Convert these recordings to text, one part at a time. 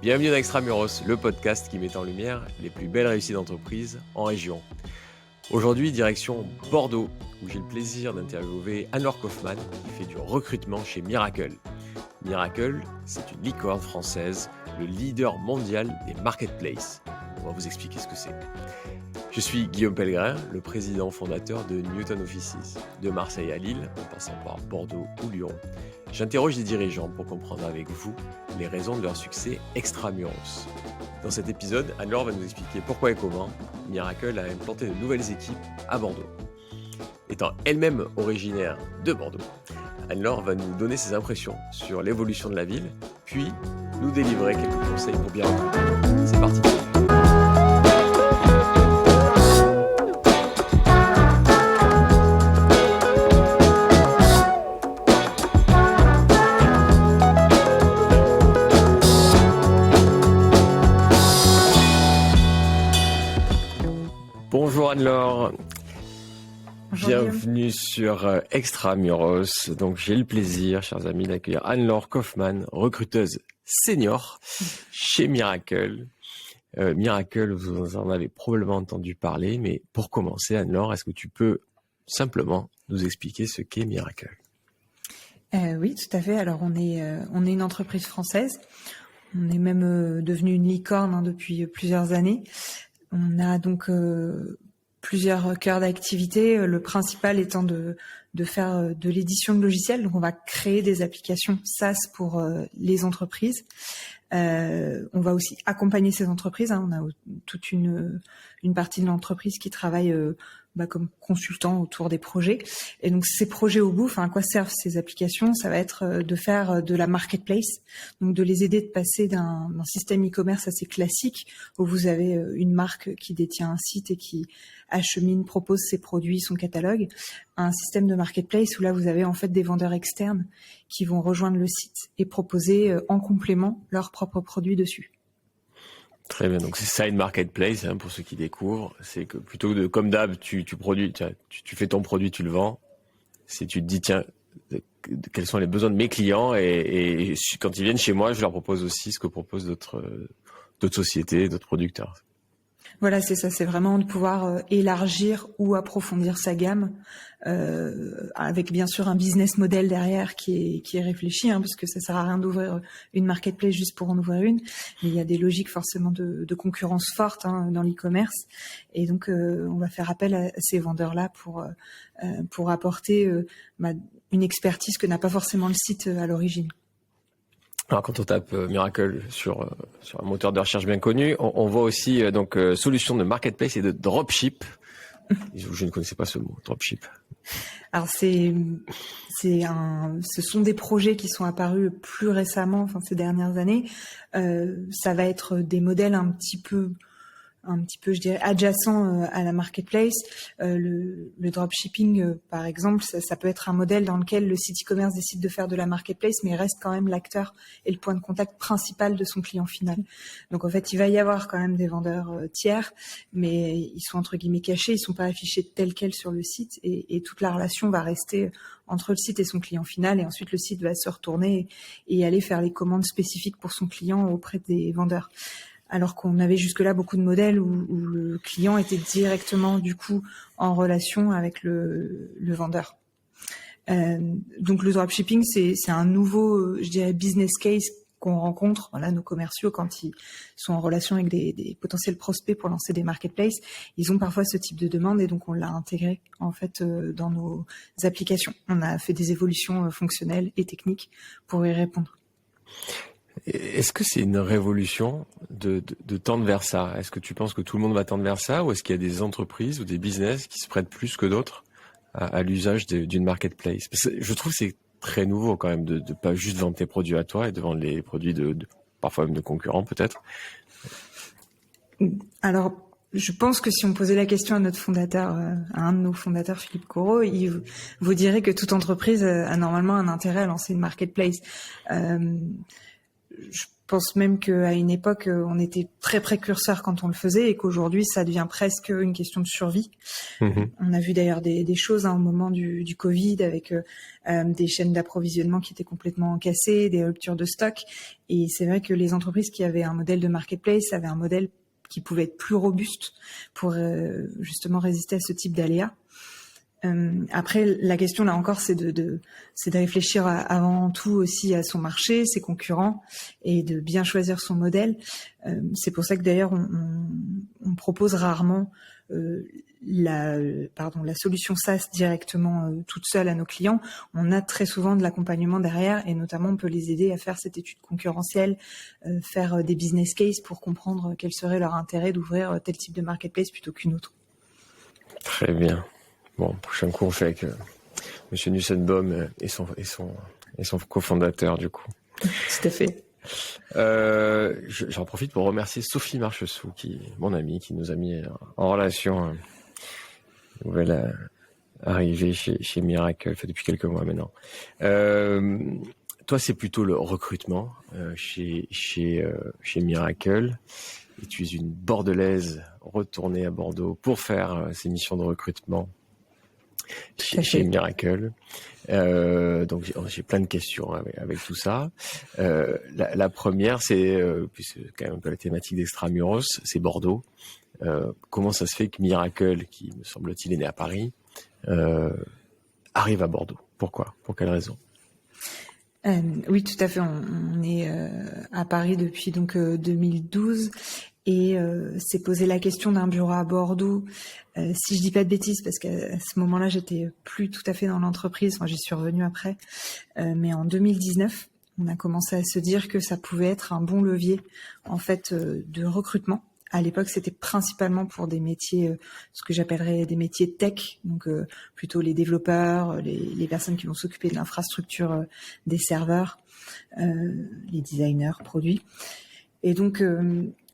Bienvenue dans Extramuros, le podcast qui met en lumière les plus belles réussites d'entreprise en région. Aujourd'hui, direction Bordeaux, où j'ai le plaisir d'interviewer Anne-Laure Kaufmann, qui fait du recrutement chez Miracle. Miracle, c'est une licorne française, le leader mondial des marketplaces. On va vous expliquer ce que c'est. Je suis Guillaume Pellegrin, le président fondateur de Newton Offices. De Marseille à Lille, en passant par Bordeaux ou Lyon, j'interroge des dirigeants pour comprendre avec vous les raisons de leur succès extramuros. Dans cet épisode, Anne-Laure va nous expliquer pourquoi et comment Miracle a implanté de nouvelles équipes à Bordeaux. Étant elle-même originaire de Bordeaux, Anne-Laure va nous donner ses impressions sur l'évolution de la ville, puis nous délivrer quelques conseils pour bien recruter. C'est parti. Bonjour Anne-Laure. Bonjour, Bienvenue sur Extramuros. Donc j'ai le plaisir, chers amis, d'accueillir Anne-Laure Kaufmann, recruteuse senior chez Miracle. Miracle, vous en avez probablement entendu parler, mais pour commencer, Anne-Laure, est-ce que tu peux simplement nous expliquer ce qu'est Miracle ? Oui, tout à fait. Alors on est une entreprise française. On est même devenu une licorne depuis plusieurs années. On a donc plusieurs cœurs d'activité. Le principal étant de faire de l'édition de logiciels. Donc on va créer des applications SaaS pour les entreprises. On va aussi accompagner ces entreprises. On a toute une partie de l'entreprise qui travaille comme consultant autour des projets. Et donc ces projets au bout, à quoi servent ces applications ? Ça va être de faire de la marketplace, donc de les aider de passer d'un système e-commerce assez classique où vous avez une marque qui détient un site et qui achemine, propose ses produits, son catalogue, à un système de marketplace où là vous avez en fait des vendeurs externes qui vont rejoindre le site et proposer en complément leurs propres produits dessus. Très bien, donc c'est ça une marketplace, pour ceux qui découvrent, c'est que plutôt que comme d'hab, tu produis, tu fais ton produit, tu le vends, c'est tu te dis tiens, quels sont les besoins de mes clients et quand ils viennent chez moi, je leur propose aussi ce que proposent d'autres sociétés, d'autres producteurs. Voilà, c'est ça, c'est vraiment de pouvoir élargir ou approfondir sa gamme avec bien sûr un business model derrière qui est réfléchi, parce que ça sert à rien d'ouvrir une marketplace juste pour en ouvrir une, mais il y a des logiques forcément de concurrence forte dans l'e-commerce et donc on va faire appel à ces vendeurs-là pour apporter une expertise que n'a pas forcément le site à l'origine. Alors quand on tape Miracle sur un moteur de recherche bien connu, on voit aussi solution de marketplace et de dropship. Je ne connaissais pas ce mot, dropship. Alors ce sont des projets qui sont apparus plus récemment, ces dernières années. Ça va être des modèles un petit peu, je dirais, adjacents à la marketplace. Le dropshipping, par exemple, ça peut être un modèle dans lequel le site e-commerce décide de faire de la marketplace, mais reste quand même l'acteur et le point de contact principal de son client final. Donc, en fait, il va y avoir quand même des vendeurs tiers, mais ils sont entre guillemets cachés, ils sont pas affichés tels quels sur le site et toute la relation va rester entre le site et son client final et ensuite le site va se retourner et aller faire les commandes spécifiques pour son client auprès des vendeurs. Alors qu'on avait jusque-là beaucoup de modèles où le client était directement du coup en relation avec le vendeur. Donc le dropshipping, c'est un nouveau, je dirais, business case qu'on rencontre. Voilà, nos commerciaux, quand ils sont en relation avec des potentiels prospects pour lancer des marketplaces, ils ont parfois ce type de demande et donc on l'a intégré en fait dans nos applications. On a fait des évolutions fonctionnelles et techniques pour y répondre. Est-ce que c'est une révolution de tendre vers ça ? Est-ce que tu penses que tout le monde va tendre vers ça ou est-ce qu'il y a des entreprises ou des business qui se prêtent plus que d'autres à l'usage d'une marketplace ? Parce que je trouve que c'est très nouveau quand même de pas juste vendre tes produits à toi et de vendre les produits parfois même de concurrents peut-être. Alors, je pense que si on posait la question à notre fondateur, à un de nos fondateurs, Philippe Corot, il vous dirait que toute entreprise a normalement un intérêt à lancer une marketplace. Je pense même qu'à une époque, on était très précurseurs quand on le faisait et qu'aujourd'hui, ça devient presque une question de survie. On a vu d'ailleurs des choses au moment du Covid avec des chaînes d'approvisionnement qui étaient complètement cassées, des ruptures de stock. Et c'est vrai que les entreprises qui avaient un modèle de marketplace avaient un modèle qui pouvait être plus robuste pour justement résister à ce type d'aléas. Après, la question là encore, c'est de réfléchir avant tout aussi à son marché, ses concurrents, et de bien choisir son modèle. C'est pour ça que d'ailleurs on propose rarement la solution SaaS directement toute seule à nos clients. On a très souvent de l'accompagnement derrière, et notamment on peut les aider à faire cette étude concurrentielle, faire des business cases pour comprendre quel serait leur intérêt d'ouvrir tel type de marketplace plutôt qu'une autre. Très bien. Bon, prochain coup, on fait avec Monsieur Nussenbaum et son cofondateur, du coup. Tout à fait. J'en profite pour remercier Sophie Marchessou, mon amie, qui nous a mis en relation, nouvelle arrivée chez Miracle, depuis quelques mois maintenant. Toi, c'est plutôt le recrutement chez Miracle. Et tu es une Bordelaise retournée à Bordeaux pour faire ces missions de recrutement chez Miracle. Donc j'ai plein de questions avec tout ça. La première, c'est puisque c'est quand même un peu la thématique d'Extramuros, c'est Bordeaux. Comment ça se fait que Miracle, qui me semble-t-il est né à Paris, arrive à Bordeaux? Pourquoi? Pour quelle raison? Oui, tout à fait. On est à Paris depuis donc 2012 et s'est posé la question d'un bureau à Bordeaux. Si je dis pas de bêtises, parce qu'à ce moment-là, j'étais plus tout à fait dans l'entreprise. Moi, j'y suis revenue après. Mais en 2019, on a commencé à se dire que ça pouvait être un bon levier en fait de recrutement. À l'époque, c'était principalement pour des métiers, ce que j'appellerais des métiers tech, donc plutôt les développeurs, les personnes qui vont s'occuper de l'infrastructure des serveurs, les designers produits. Et donc,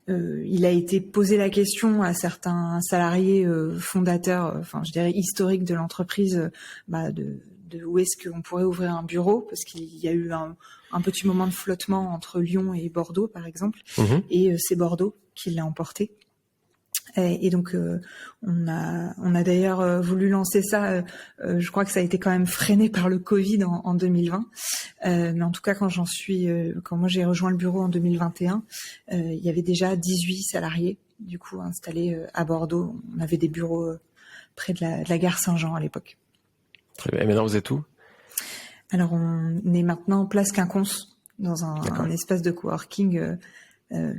il a été posé la question à certains salariés fondateurs, je dirais historiques de l'entreprise, de où est-ce qu'on pourrait ouvrir un bureau, parce qu'il y a eu un petit moment de flottement entre Lyon et Bordeaux, par exemple, et c'est Bordeaux qui l'a emporté. Et donc on a d'ailleurs voulu lancer ça. Je crois que ça a été quand même freiné par le Covid en 2020. Mais en tout cas, quand moi j'ai rejoint le bureau en 2021, il y avait déjà 18 salariés du coup installés à Bordeaux. On avait des bureaux près de la gare Saint-Jean à l'époque. Très bien. Et maintenant, vous êtes où? Alors, on est maintenant place Quinconce, dans un espace de coworking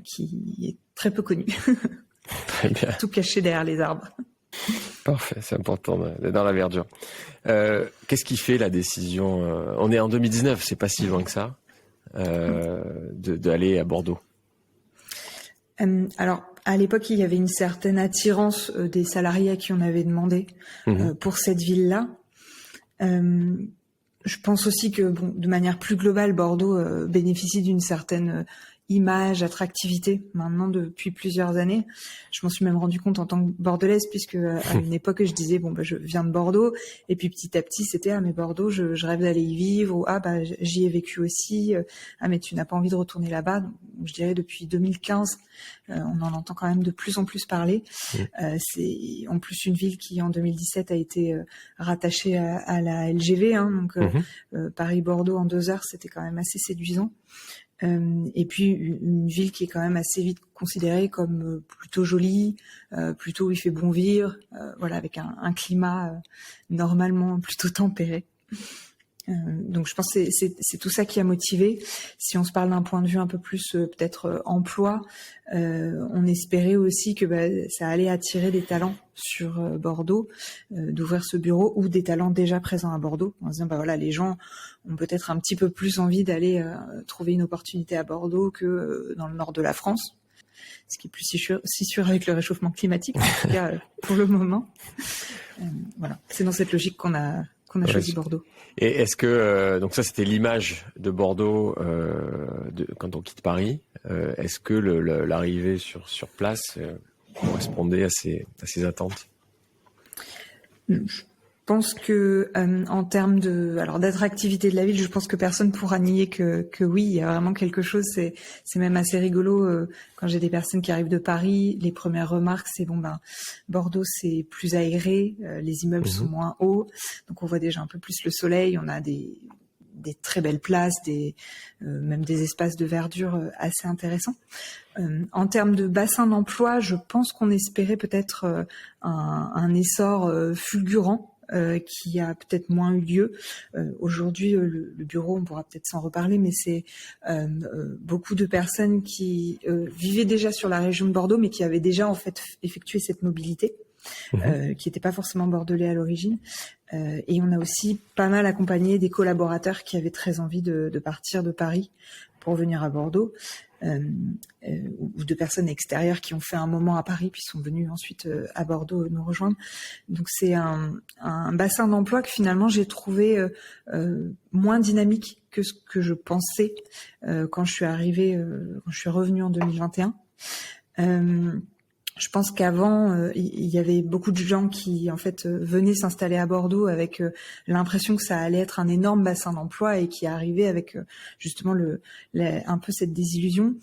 qui est très peu connu. Très bien. Tout caché derrière les arbres. Parfait, c'est important d'être dans la verdure. Qu'est-ce qui fait la décision on est en 2019, c'est pas si loin que ça, d'aller à Bordeaux. Alors, à l'époque, il y avait une certaine attirance des salariés à qui on avait demandé pour cette ville-là. Je pense aussi que, de manière plus globale, Bordeaux bénéficie d'une certaine image, attractivité maintenant depuis plusieurs années. Je m'en suis même rendu compte en tant que Bordelaise, puisque à une époque je disais je viens de Bordeaux, et puis petit à petit c'était mais Bordeaux, je rêve d'aller y vivre, ou j'y ai vécu aussi, mais tu n'as pas envie de retourner là-bas. Donc, je dirais depuis 2015 on en entend quand même de plus en plus parler. C'est en plus une ville qui en 2017 a été rattachée à la LGV, donc Paris-Bordeaux en 2 heures, c'était quand même assez séduisant. Et puis une ville qui est quand même assez vite considérée comme plutôt jolie, plutôt où il fait bon vivre, avec un climat normalement plutôt tempéré. Donc je pense que c'est tout ça qui a motivé. Si on se parle d'un point de vue un peu plus peut-être emploi, on espérait aussi que ça allait attirer des talents sur Bordeaux, d'ouvrir ce bureau, ou des talents déjà présents à Bordeaux, en se disant les gens ont peut-être un petit peu plus envie d'aller trouver une opportunité à Bordeaux que dans le nord de la France, ce qui est plus si sûr avec le réchauffement climatique, en tout cas pour le moment. C'est dans cette logique qu'on a choisi Bordeaux. Et est-ce que donc ça c'était l'image de Bordeaux quand on quitte Paris, est-ce que l'arrivée sur place correspondait à ces attentes? pense que en termes d'attractivité de la ville, je pense que personne pourra nier que oui, il y a vraiment quelque chose. C'est même assez rigolo quand j'ai des personnes qui arrivent de Paris. Les premières remarques, c'est Bordeaux, c'est plus aéré, les immeubles sont moins hauts, donc on voit déjà un peu plus le soleil. On a des très belles places, même des espaces de verdure assez intéressants. En termes de bassin d'emploi, je pense qu'on espérait peut-être un essor fulgurant qui a peut-être moins eu lieu. Aujourd'hui, le bureau, on pourra peut-être s'en reparler, mais c'est beaucoup de personnes qui vivaient déjà sur la région de Bordeaux, mais qui avaient déjà en fait effectué cette mobilité. Qui n'étaient pas forcément bordelais à l'origine. Et on a aussi pas mal accompagné des collaborateurs qui avaient très envie de partir de Paris pour venir à Bordeaux, ou de personnes extérieures qui ont fait un moment à Paris puis sont venues ensuite à Bordeaux nous rejoindre. Donc c'est un bassin d'emploi que finalement j'ai trouvé moins dynamique que ce que je pensais quand je suis revenue en 2021. Je pense qu'avant, il y avait beaucoup de gens qui, en fait, venaient s'installer à Bordeaux avec l'impression que ça allait être un énorme bassin d'emploi et qui arrivaient avec justement un peu cette désillusion.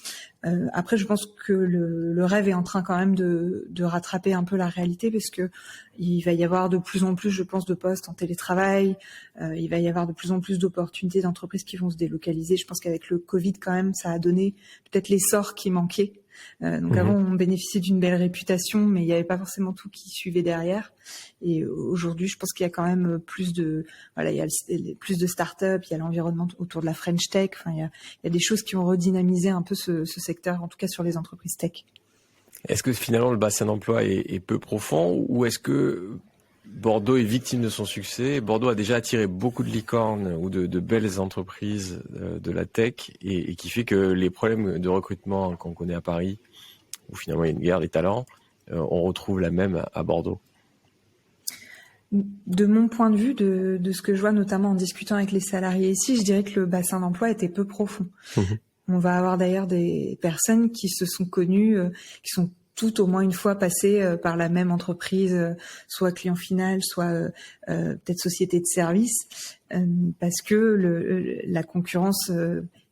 Après, je pense que le rêve est en train quand même de rattraper un peu la réalité parce que il va y avoir de plus en plus, je pense, de postes en télétravail. Il va y avoir de plus en plus d'opportunités d'entreprises qui vont se délocaliser. Je pense qu'avec le Covid, quand même, ça a donné peut-être l'essor qui manquait. Donc avant, on bénéficiait d'une belle réputation, mais il n'y avait pas forcément tout qui suivait derrière. Et aujourd'hui, je pense qu'il y a quand même il y a plus de start-up, il y a l'environnement autour de la French Tech. Enfin, il y a des choses qui ont redynamisé un peu ce secteur, en tout cas sur les entreprises tech. Est-ce que finalement le bassin d'emploi est peu profond ou est-ce que Bordeaux est victime de son succès? Bordeaux a déjà attiré beaucoup de licornes ou de belles entreprises de la tech et qui fait que les problèmes de recrutement qu'on connaît à Paris, où finalement il y a une guerre des talents, on retrouve la même à Bordeaux. De mon point de vue, de ce que je vois notamment en discutant avec les salariés ici, je dirais que le bassin d'emploi était peu profond. On va avoir d'ailleurs des personnes qui se sont connues, qui sont toutes au moins une fois passées par la même entreprise, soit client final, soit peut-être société de service, parce que la concurrence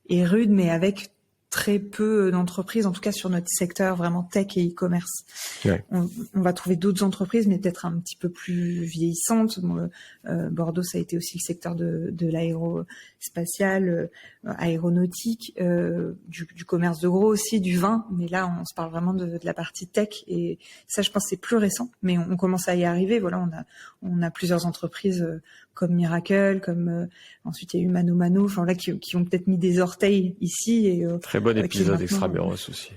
est rude, mais avec très peu d'entreprises, en tout cas sur notre secteur vraiment tech et e-commerce. Ouais. On va trouver d'autres entreprises, mais peut-être un petit peu plus vieillissantes. Bordeaux, ça a été aussi le secteur de l'aérospatial, aéronautique, du commerce de gros aussi, du vin. Mais là, on se parle vraiment de la partie tech. Et ça, je pense, c'est plus récent. Mais on commence à y arriver. Voilà, on a plusieurs entreprises comme Miracle, comme ensuite il y a eu Mano Mano, enfin là qui ont peut-être mis des orteils ici et très bon épisode Extramuros aussi.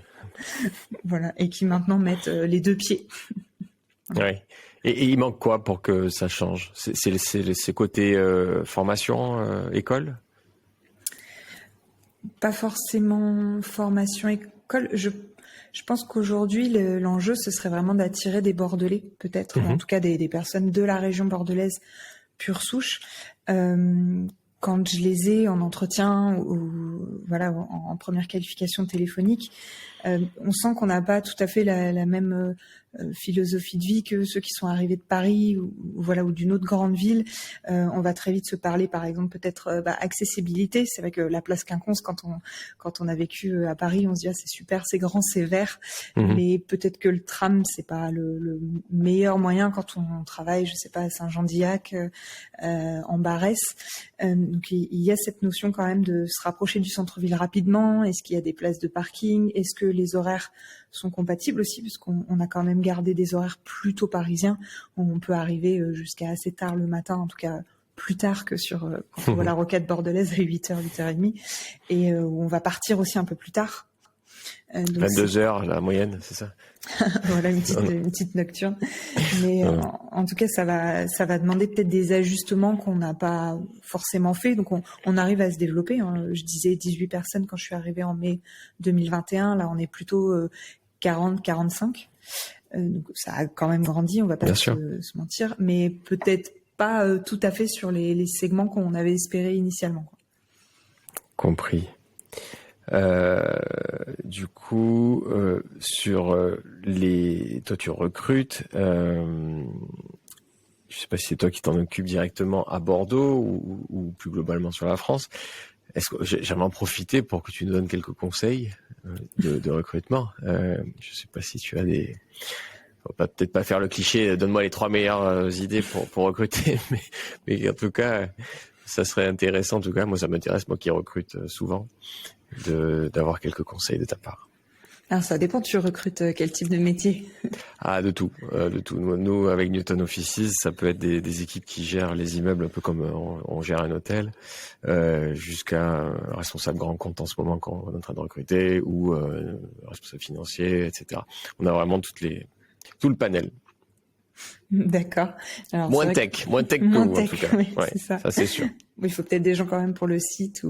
Voilà, et qui maintenant mettent les deux pieds. Voilà. Ouais. Et il manque quoi pour que ça change? C'est côté formation, école? Pas forcément formation école. Je pense qu'aujourd'hui, l'enjeu, ce serait vraiment d'attirer des Bordelais, peut-être, ou en tout cas des personnes de la région bordelaise pure souche. Quand je les ai en entretien ou voilà en première qualification téléphonique, on sent qu'on n'a pas tout à fait la même philosophie de vie que ceux qui sont arrivés de Paris ou d'une autre grande ville. On va très vite se parler, par exemple, peut-être accessibilité. C'est vrai que la place Quinconce, quand on a vécu à Paris, on se dit c'est super, c'est grand, c'est vert, mais peut-être que le tram c'est pas le meilleur moyen quand on travaille, je sais pas, à Saint-Jean-d'Illac, en Barès. Donc il y a cette notion quand même de se rapprocher du centre-ville rapidement. Est-ce qu'il y a des places de parking? Est-ce que les horaires sont compatibles aussi, puisqu'on a quand même gardé des horaires plutôt parisiens. On peut arriver jusqu'à assez tard le matin, en tout cas plus tard que quand on voit la rocade bordelaise à 8h, 8h30, et où on va partir aussi un peu plus tard. 22h la moyenne, c'est ça? Voilà, une petite nocturne. Mais en tout cas, ça va demander peut-être des ajustements qu'on n'a pas forcément fait. Donc on arrive à se développer. Hein. Je disais 18 personnes quand je suis arrivée en mai 2021. Là, on est plutôt 40, 45. Donc ça a quand même grandi, on va pas se mentir. Mais peut-être pas tout à fait sur les segments qu'on avait espéré initialement. Quoi. Compris. Du coup, sur toi tu recrutes. je sais pas si c'est toi qui t'en occupes directement à Bordeaux ou plus globalement sur la France. Est-ce que j'aimerais en profiter pour que tu nous donnes quelques conseils de recrutement. Je sais pas si tu as des... Faut peut-être pas faire le cliché, donne-moi les 3 meilleures idées pour recruter, mais en tout cas, ça serait intéressant. En tout cas, moi, ça m'intéresse, moi qui recrute souvent, d'avoir quelques conseils de ta part. Alors ça dépend, tu recrutes quel type de métier? Ah, de tout, de tout. Nous, avec Newton Offices, ça peut être des équipes qui gèrent les immeubles un peu comme on gère un hôtel, jusqu'à un responsable grand compte en ce moment qu'on est en train de recruter, ou responsable financier, etc. On a vraiment tout le panel. D'accord. Alors, Moins tech que moins vous, en tech, tout cas. oui, Ouais, c'est ça. ça c'est sûr. Il faut peut-être des gens quand même pour le site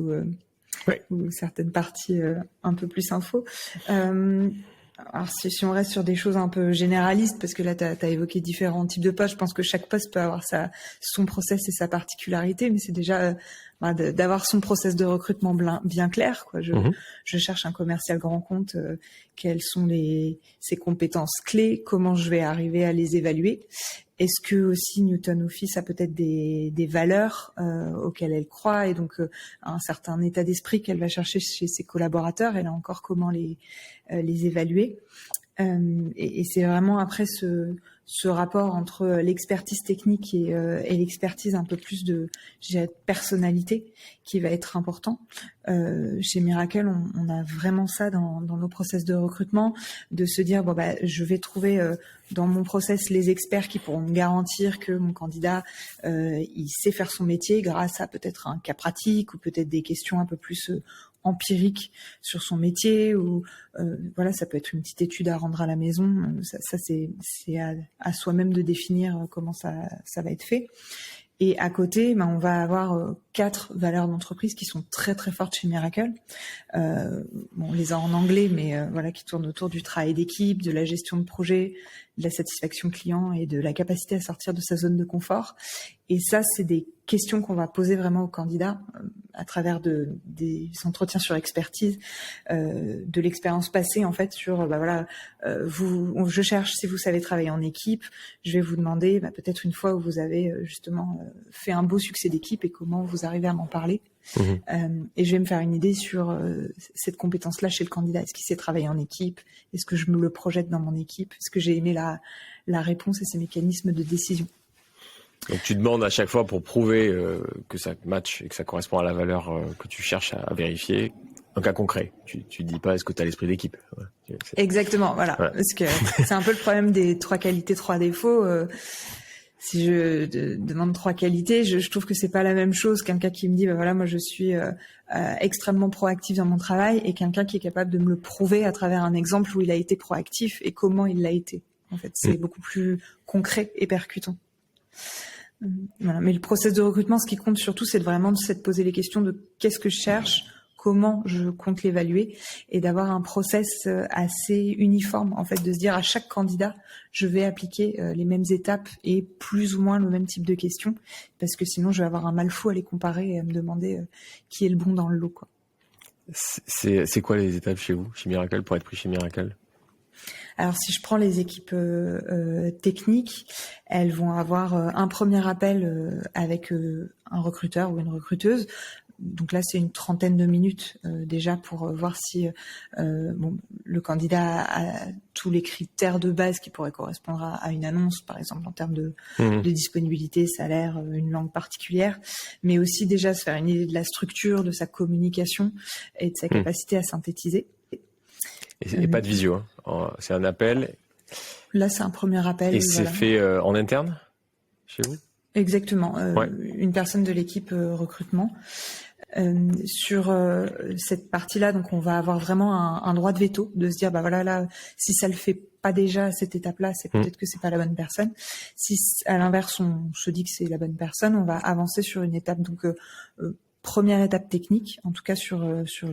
Ouais. ou certaines parties un peu plus info. Alors si on reste sur des choses un peu généralistes, parce que là tu as évoqué différents types de postes, je pense que chaque poste peut avoir son process et sa particularité, mais c'est déjà d'avoir son process de recrutement bien clair, quoi. Je cherche un commercial grand compte, quelles sont ses compétences clés, comment je vais arriver à les évaluer. Est-ce que aussi Newton Office a peut-être des valeurs auxquelles elle croit et donc un certain état d'esprit qu'elle va chercher chez ses collaborateurs, et là encore comment les évaluer. Et c'est vraiment après ce rapport entre l'expertise technique et l'expertise un peu plus de personnalité qui va être important. Chez Miracle, on a vraiment ça dans nos process de recrutement, de se dire je vais trouver dans mon process les experts qui pourront me garantir que mon candidat il sait faire son métier grâce à peut-être un cas pratique ou peut-être des questions un peu plus empirique sur son métier, ou ça peut être une petite étude à rendre à la maison. Ça c'est à soi-même de définir comment ça va être fait. Et à côté, on va avoir 4 valeurs d'entreprise qui sont très très fortes chez Miracle. On les a en anglais, mais qui tournent autour du travail d'équipe, de la gestion de projet, de la satisfaction client et de la capacité à sortir de sa zone de confort. Et ça, c'est des questions qu'on va poser vraiment aux candidats à travers des entretiens sur expertise, de l'expérience passée en fait sur je cherche si vous savez travailler en équipe. Je vais vous demander peut-être une fois où vous avez justement fait un beau succès d'équipe et comment vous arrivez à m'en parler. Et je vais me faire une idée sur cette compétence-là chez le candidat. Est-ce qu'il sait travailler en équipe? Est-ce que je me le projette dans mon équipe? Est-ce que j'ai aimé la réponse et ses mécanismes de décision? Donc tu demandes à chaque fois pour prouver que ça match et que ça correspond à la valeur que tu cherches à vérifier. Un cas concret. Tu dis pas est-ce que tu as l'esprit d'équipe. Ouais. Exactement, voilà. Parce que c'est un peu le problème des 3 qualités, 3 défauts. Si je demande 3 qualités, je trouve que c'est pas la même chose qu'un gars qui me dit moi je suis extrêmement proactif dans mon travail, et quelqu'un qui est capable de me le prouver à travers un exemple où il a été proactif et comment il l'a été. En fait, c'est beaucoup plus concret et percutant. Voilà. Mais le process de recrutement, ce qui compte surtout, c'est vraiment de poser les questions de qu'est-ce que je cherche, comment je compte l'évaluer, et d'avoir un process assez uniforme, en fait, de se dire à chaque candidat, je vais appliquer les mêmes étapes et plus ou moins le même type de questions, parce que sinon je vais avoir un mal fou à les comparer et à me demander qui est le bon dans le lot, quoi. C'est quoi les étapes chez vous, chez Miracle, pour être pris chez Miracle? Alors, si je prends les équipes techniques, elles vont avoir un premier appel avec un recruteur ou une recruteuse. Donc là, c'est une trentaine de minutes déjà pour voir si le candidat a tous les critères de base qui pourraient correspondre à une annonce, par exemple en termes de disponibilité, salaire, une langue particulière, mais aussi déjà se faire une idée de la structure, de sa communication et de sa capacité à synthétiser. Et pas de visio, hein. C'est un appel. Là, c'est un premier appel. Et c'est fait en interne chez vous? Exactement. Une personne de l'équipe recrutement. Sur cette partie-là, donc on va avoir vraiment un droit de veto, de se dire là, si ça le fait pas déjà à cette étape-là, c'est peut-être que c'est pas la bonne personne. Si à l'inverse on se dit que c'est la bonne personne, on va avancer sur une étape, donc première étape technique, en tout cas sur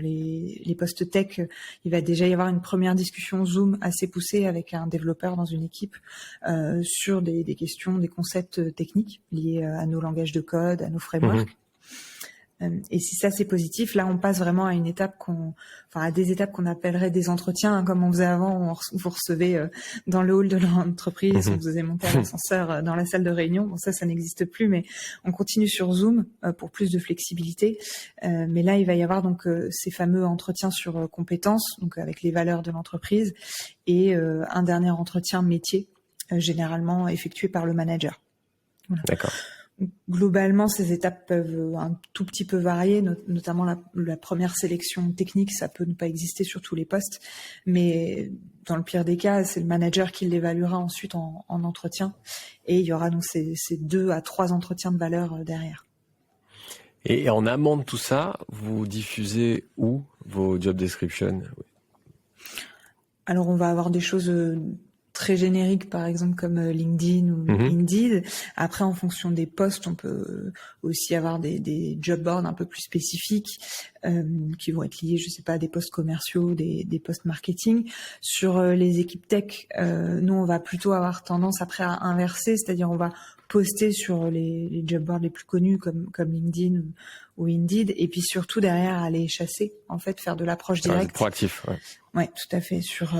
les postes tech, il va déjà y avoir une première discussion Zoom assez poussée avec un développeur dans une équipe sur des questions, des concepts techniques liés à nos langages de code, à nos frameworks. Et si ça c'est positif, là on passe vraiment à à des étapes qu'on appellerait des entretiens, hein, comme on faisait avant, où vous recevez dans le hall de l'entreprise, on vous faisait monter à l'ascenseur dans la salle de réunion. Bon, ça n'existe plus, mais on continue sur Zoom pour plus de flexibilité. Mais là, il va y avoir donc ces fameux entretiens sur compétences, donc avec les valeurs de l'entreprise, et un dernier entretien métier, généralement effectué par le manager. Voilà. D'accord. Globalement, ces étapes peuvent un tout petit peu varier, notamment la première sélection technique, ça peut ne pas exister sur tous les postes, mais dans le pire des cas, c'est le manager qui l'évaluera ensuite en entretien, et il y aura donc ces 2 à 3 entretiens de valeur derrière. Et en amont de tout ça, vous diffusez où vos job descriptions? Alors, on va avoir des choses très génériques, par exemple comme LinkedIn ou Indeed. Après, en fonction des postes, on peut aussi avoir des job boards un peu plus spécifiques qui vont être liés, je sais pas, à des postes commerciaux, des postes marketing. Sur les équipes tech, nous, on va plutôt avoir tendance après à inverser, c'est-à-dire on va poster sur les job boards les plus connus comme LinkedIn ou Indeed, et puis surtout derrière aller chasser, en fait, faire de l'approche directe. Proactif, ouais. Ouais, tout à fait. Sur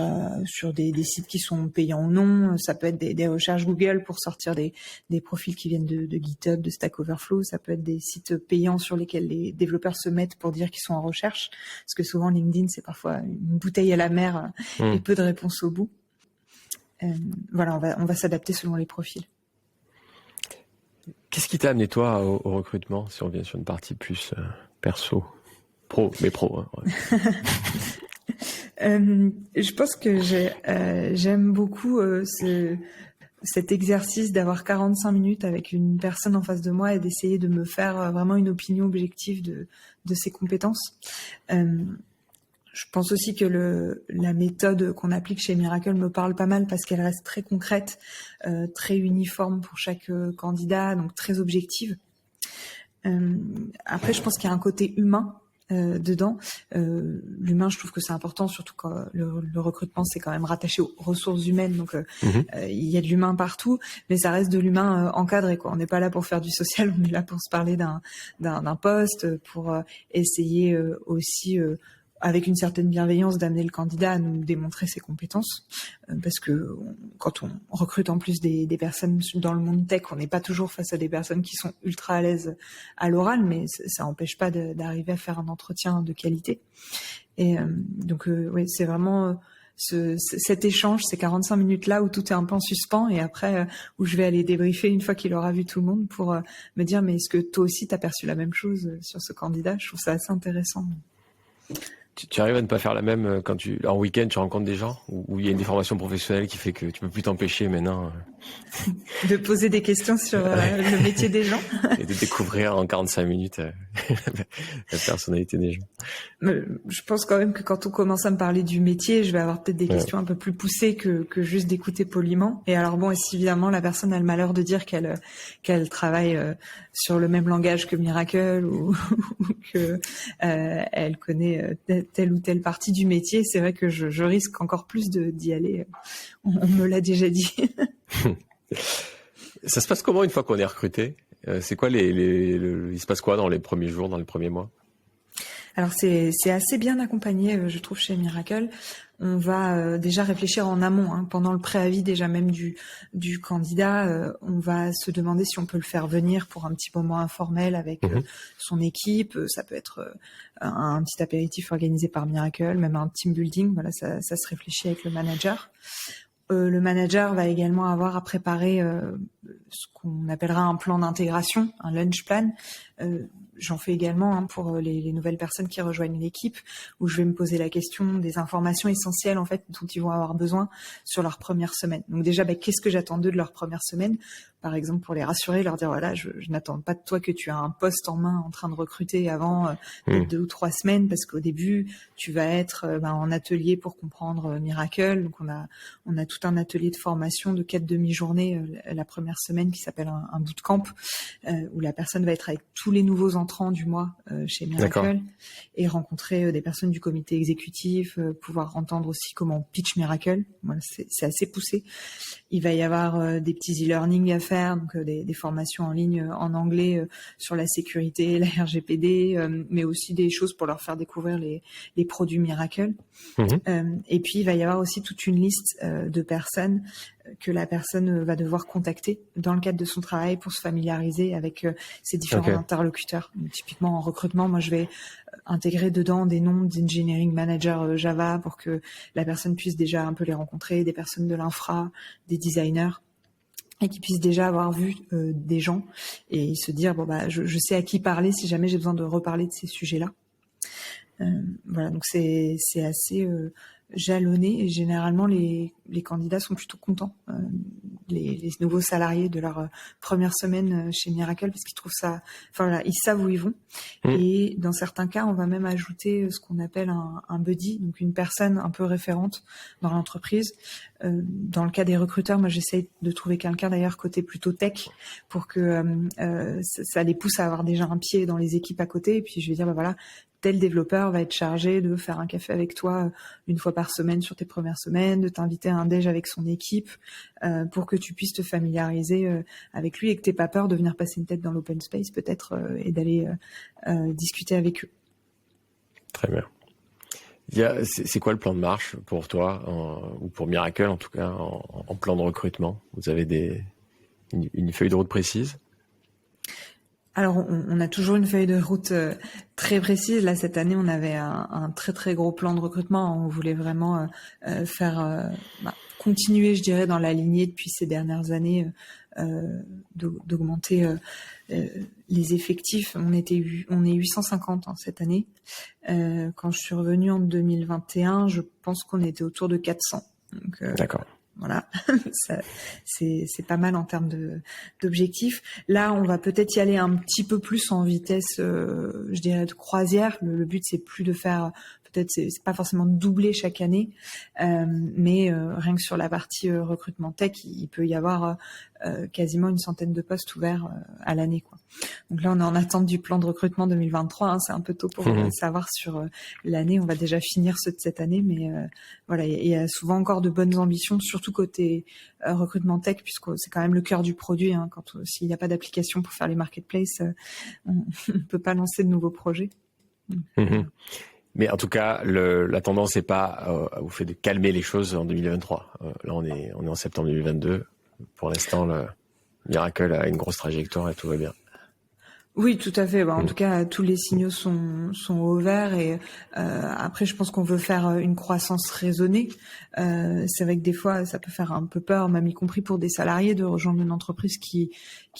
des sites qui sont payants ou non, ça peut être des recherches Google pour sortir des profils qui viennent de GitHub, de Stack Overflow. Ça peut être des sites payants sur lesquels les développeurs se mettent pour dire qu'ils sont en recherche, parce que souvent LinkedIn c'est parfois une bouteille à la mer et peu de réponses au bout. Voilà, on va s'adapter selon les profils. Qu'est-ce qui t'a amené toi au recrutement, si on vient sur une partie plus perso, pro, mais pro, hein, ouais. Je pense que j'aime beaucoup cet exercice d'avoir 45 minutes avec une personne en face de moi et d'essayer de me faire vraiment une opinion objective de ses compétences. Je pense aussi que la méthode qu'on applique chez Miracle me parle pas mal parce qu'elle reste très concrète, très uniforme pour chaque candidat, donc très objective. Après, je pense qu'il y a un côté humain dedans. L'humain, je trouve que c'est important, surtout quand le recrutement, c'est quand même rattaché aux ressources humaines, donc il y a de l'humain partout, mais ça reste de l'humain encadré, quoi. On n'est pas là pour faire du social, on est là pour se parler d'un poste, pour essayer aussi avec une certaine bienveillance d'amener le candidat à nous démontrer ses compétences, parce que quand on recrute en plus des personnes dans le monde tech, on n'est pas toujours face à des personnes qui sont ultra à l'aise à l'oral, mais ça n'empêche pas d'arriver à faire un entretien de qualité. Et donc oui, c'est vraiment cet échange, ces 45 minutes là où tout est un peu en suspens, et après où je vais aller débriefer une fois qu'il aura vu tout le monde pour me dire mais est-ce que toi aussi t'as perçu la même chose sur ce candidat? Je trouve ça assez intéressant. Tu arrives à ne pas faire la même quand en week-end tu rencontres des gens où il y a une déformation professionnelle qui fait que tu peux plus t'empêcher maintenant de poser des questions sur le métier des gens et de découvrir en 45 minutes la personnalité des gens. Je pense quand même que quand on commence à me parler du métier, je vais avoir peut-être des questions un peu plus poussées que juste d'écouter poliment. Et alors bon, si évidemment la personne a le malheur de dire qu'elle travaille sur le même langage que Miracle ou que elle connaît telle ou telle partie du métier, c'est vrai que je risque encore plus d'y aller. On me l'a déjà dit. Ça se passe comment une fois qu'on est recruté? C'est quoi il se passe quoi dans les premiers jours, dans les premiers mois? Alors c'est assez bien accompagné, je trouve, chez Miracle. On va déjà réfléchir en amont, hein, pendant le préavis déjà même du candidat. On va se demander si on peut le faire venir pour un petit moment informel avec son équipe. Ça peut être un petit apéritif organisé par Miracle, même un team building. Voilà, ça se réfléchit avec le manager. Le manager va également avoir à préparer ce qu'on appellera un plan d'intégration, un lunch plan. J'en fais également pour les nouvelles personnes qui rejoignent l'équipe, où je vais me poser la question des informations essentielles en fait dont ils vont avoir besoin sur leur première semaine. Donc déjà, qu'est-ce que j'attends d'eux de leur première semaine? Par exemple, pour les rassurer, leur dire voilà, je n'attends pas de toi que tu as un poste en main en train de recruter avant peut-être 2 ou 3 semaines, parce qu'au début, tu vas être en atelier pour comprendre Miracle. Donc on a tout un atelier de formation de 4 demi-journées la première semaine qui s'appelle un bootcamp, où la personne va être avec tous les nouveaux entrants du mois chez Miracle et rencontrer des personnes du comité exécutif, pouvoir entendre aussi comment on pitch Miracle. Voilà, c'est assez poussé. Il va y avoir des petits e-learning à faire faire, donc des formations en ligne en anglais sur la sécurité, la RGPD, mais aussi des choses pour leur faire découvrir les produits Miracle. Et puis il va y avoir aussi toute une liste de personnes que la personne va devoir contacter dans le cadre de son travail pour se familiariser avec ces différents interlocuteurs. Donc, typiquement en recrutement, moi je vais intégrer dedans des noms d'engineering manager Java pour que la personne puisse déjà un peu les rencontrer, des personnes de l'infra, des designers, et qui puissent déjà avoir vu des gens et se dire bon bah je sais à qui parler si jamais j'ai besoin de reparler de ces sujets-là. Voilà, donc c'est assez jalonné et généralement les candidats sont plutôt contents, les nouveaux salariés de leur première semaine chez Miracle, parce qu'ils trouvent ça, enfin voilà, ils savent où ils vont. Et dans certains cas, on va même ajouter ce qu'on appelle un buddy, donc une personne un peu référente dans l'entreprise. Dans le cas des recruteurs, moi j'essaie de trouver quelqu'un d'ailleurs côté plutôt tech pour que ça les pousse à avoir déjà un pied dans les équipes à côté. Et puis je vais dire bah voilà, tel développeur va être chargé de faire un café avec toi une fois par semaine sur tes premières semaines, de t'inviter à un déj avec son équipe pour que tu puisses te familiariser avec lui et que t'aies pas peur de venir passer une tête dans l'open space peut-être et d'aller discuter avec eux. Très bien. C'est quoi le plan de marche pour toi ou pour Miracle en tout cas en plan de recrutement? Vous avez une feuille de route précise? Alors, on a toujours une feuille de route très précise. Là, cette année, on avait un très très gros plan de recrutement. On voulait vraiment faire continuer, je dirais, dans la lignée depuis ces dernières années, d'augmenter les effectifs. On est 850 cette année. Quand je suis revenue en 2021, je pense qu'on était autour de 400. Donc, d'accord. Voilà, c'est pas mal en termes d'objectifs. Là, on va peut-être y aller un petit peu plus en vitesse, je dirais, de croisière. Le but, c'est plus de faire, peut-être, c'est pas forcément de doubler chaque année, mais rien que sur la partie recrutement tech, il peut y avoir quasiment une centaine de postes ouverts à l'année, quoi. Donc là, on est en attente du plan de recrutement 2023. Hein, c'est un peu tôt pour savoir sur l'année. On va déjà finir ceux de cette année, mais voilà, il y a souvent encore de bonnes ambitions, surtout côté recrutement tech, puisque c'est quand même le cœur du produit. Hein, s'il n'y a pas d'application pour faire les marketplaces, on ne peut pas lancer de nouveaux projets. Mais en tout cas, la tendance n'est pas au fait de calmer les choses en 2023. Là, on est en septembre 2022. Pour l'instant, le Miracle a une grosse trajectoire et tout va bien. Oui, tout à fait. En tout cas, tous les signaux sont au vert et après, je pense qu'on veut faire une croissance raisonnée. C'est vrai que des fois, ça peut faire un peu peur, même y compris pour des salariés, de rejoindre une entreprise qui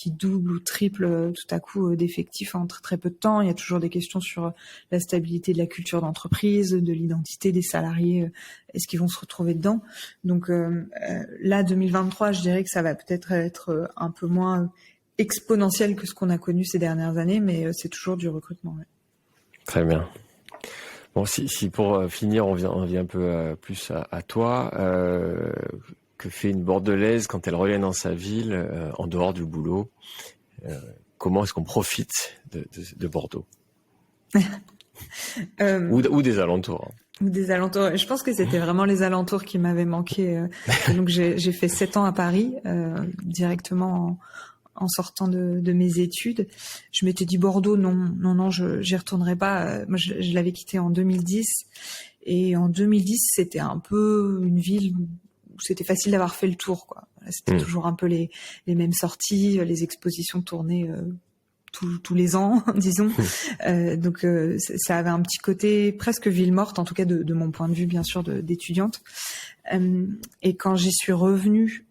double ou triple tout à coup d'effectifs en très très peu de temps. Il y a toujours des questions sur la stabilité de la culture d'entreprise, de l'identité des salariés. Est-ce qu'ils vont se retrouver dedans? Donc là, 2023, je dirais que ça va peut-être être un peu moins exponentiel que ce qu'on a connu ces dernières années, mais c'est toujours du recrutement. Ouais. Très bien. Bon, si pour finir, on vient un peu plus à toi, que fait une Bordelaise quand elle revient dans sa ville, en dehors du boulot? Comment est-ce qu'on profite de Bordeaux? Ou des alentours. Ou des alentours. Je pense que c'était vraiment les alentours qui m'avaient manqué. Donc j'ai fait 7 ans à Paris, directement en sortant de mes études. Je m'étais dit Bordeaux, non, j'y retournerai pas. Moi, je l'avais quitté en 2010. Et en 2010, c'était un peu une ville où c'était facile d'avoir fait le tour, quoi. C'était toujours un peu les mêmes sorties, les expositions tournées tous les ans, disons. Donc, ça avait un petit côté presque ville morte, en tout cas de mon point de vue, bien sûr, d'étudiante. Et quand j'y suis revenue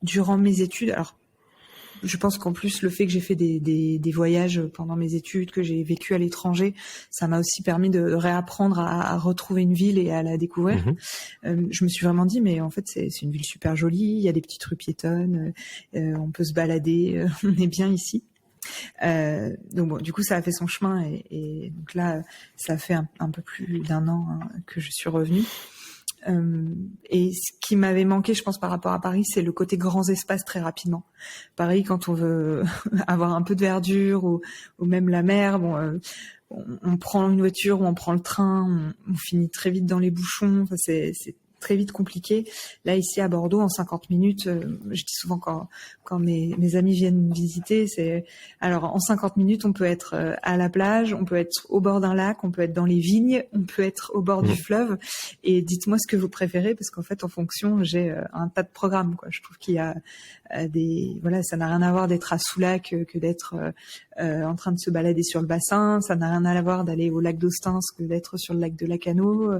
durant mes études, alors je pense qu'en plus, le fait que j'ai fait des voyages pendant mes études, que j'ai vécu à l'étranger, ça m'a aussi permis de réapprendre à retrouver une ville et à la découvrir. Je me suis vraiment dit, mais en fait, c'est une ville super jolie, il y a des petites rues piétonnes, on peut se balader, on est bien ici. Donc bon, du coup, ça a fait son chemin et donc là, ça fait un peu plus d'1 an que je suis revenue. Et ce qui m'avait manqué, je pense, par rapport à Paris, c'est le côté grands espaces très rapidement. Paris, quand on veut avoir un peu de verdure ou même la mer, bon, on prend une voiture ou on prend le train, on finit très vite dans les bouchons. Enfin, c'est très vite compliqué. Là, ici à Bordeaux, en 50 minutes, je dis souvent quand mes amis viennent me visiter, alors en 50 minutes, on peut être à la plage, on peut être au bord d'un lac, on peut être dans les vignes, on peut être au bord du fleuve. Et dites-moi ce que vous préférez, parce qu'en fait, en fonction, j'ai un tas de programmes, quoi. Je trouve qu'il y a ça n'a rien à voir d'être à Soulac que d'être en train de se balader sur le bassin. Ça n'a rien à voir d'aller au lac d'Austins que d'être sur le lac de Lacano.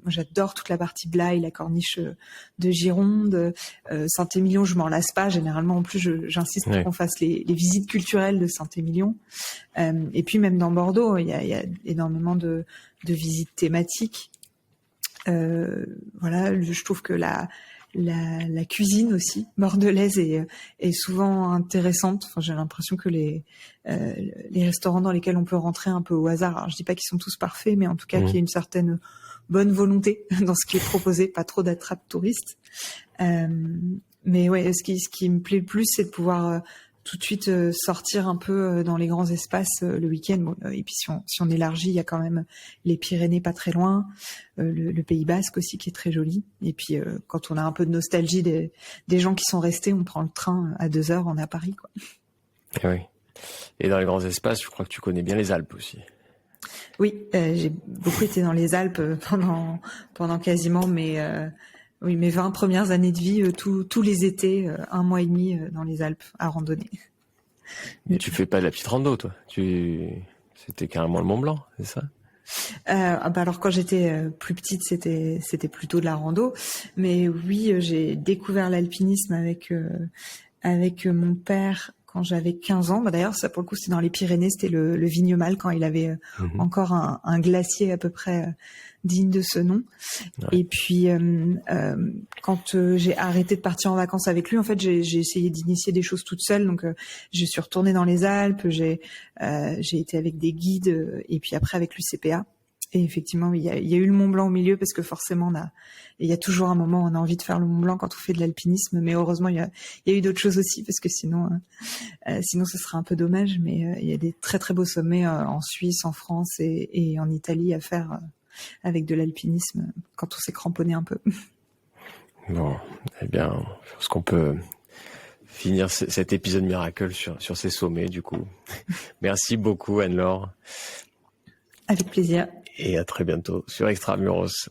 J'adore toute la partie Blaye, la corniche de Gironde. Saint-Émilion, je m'en lasse pas. Généralement, en plus, j'insiste pour qu'on fasse les visites culturelles de Saint-Émilion. Et puis même dans Bordeaux, il y a énormément de visites thématiques. Je trouve que la cuisine aussi bordelaise est souvent intéressante. Enfin, j'ai l'impression que les restaurants dans lesquels on peut rentrer un peu au hasard, alors je dis pas qu'ils sont tous parfaits, mais en tout cas qu'il y a une certaine bonne volonté dans ce qui est proposé, pas trop d'attrape touristes. Mais ouais, ce qui me plaît le plus, c'est de pouvoir tout de suite sortir un peu dans les grands espaces le week-end. Bon, et puis si on élargit, il y a quand même les Pyrénées pas très loin, le Pays Basque aussi qui est très joli. Et puis quand on a un peu de nostalgie des gens qui sont restés, on prend le train à 2 heures, on est à Paris, quoi. Et oui. Et dans les grands espaces, je crois que tu connais bien les Alpes aussi. Oui, j'ai beaucoup été dans les Alpes pendant quasiment mes 20 premières années de vie, tous les étés, 1 mois et demi dans les Alpes à randonner. Mais tu fais pas de la petite rando, toi. C'était carrément le Mont Blanc, c'est ça? Alors quand j'étais plus petite, c'était plutôt de la rando. Mais oui, j'ai découvert l'alpinisme avec mon père quand j'avais 15 ans. D'ailleurs, ça pour le coup, c'était dans les Pyrénées, c'était le Vignemale, quand il avait encore un glacier à peu près digne de ce nom. Ouais. Et puis, quand j'ai arrêté de partir en vacances avec lui, en fait, j'ai essayé d'initier des choses toute seule. Donc, je suis retournée dans les Alpes, j'ai été avec des guides, et puis après avec l'UCPA. Et effectivement, il y a eu le Mont Blanc au milieu, parce que forcément, il y a toujours un moment où on a envie de faire le Mont Blanc quand on fait de l'alpinisme. Mais heureusement, il y a eu d'autres choses aussi, parce que sinon ce serait un peu dommage. Mais il y a des très très beaux sommets en Suisse, en France et en Italie à faire avec de l'alpinisme quand on s'est cramponné un peu. Bon, eh bien, je pense qu'on peut finir cet épisode miracle sur ces sommets, du coup. Merci beaucoup, Anne-Laure. Avec plaisir. Et à très bientôt sur Extramuros.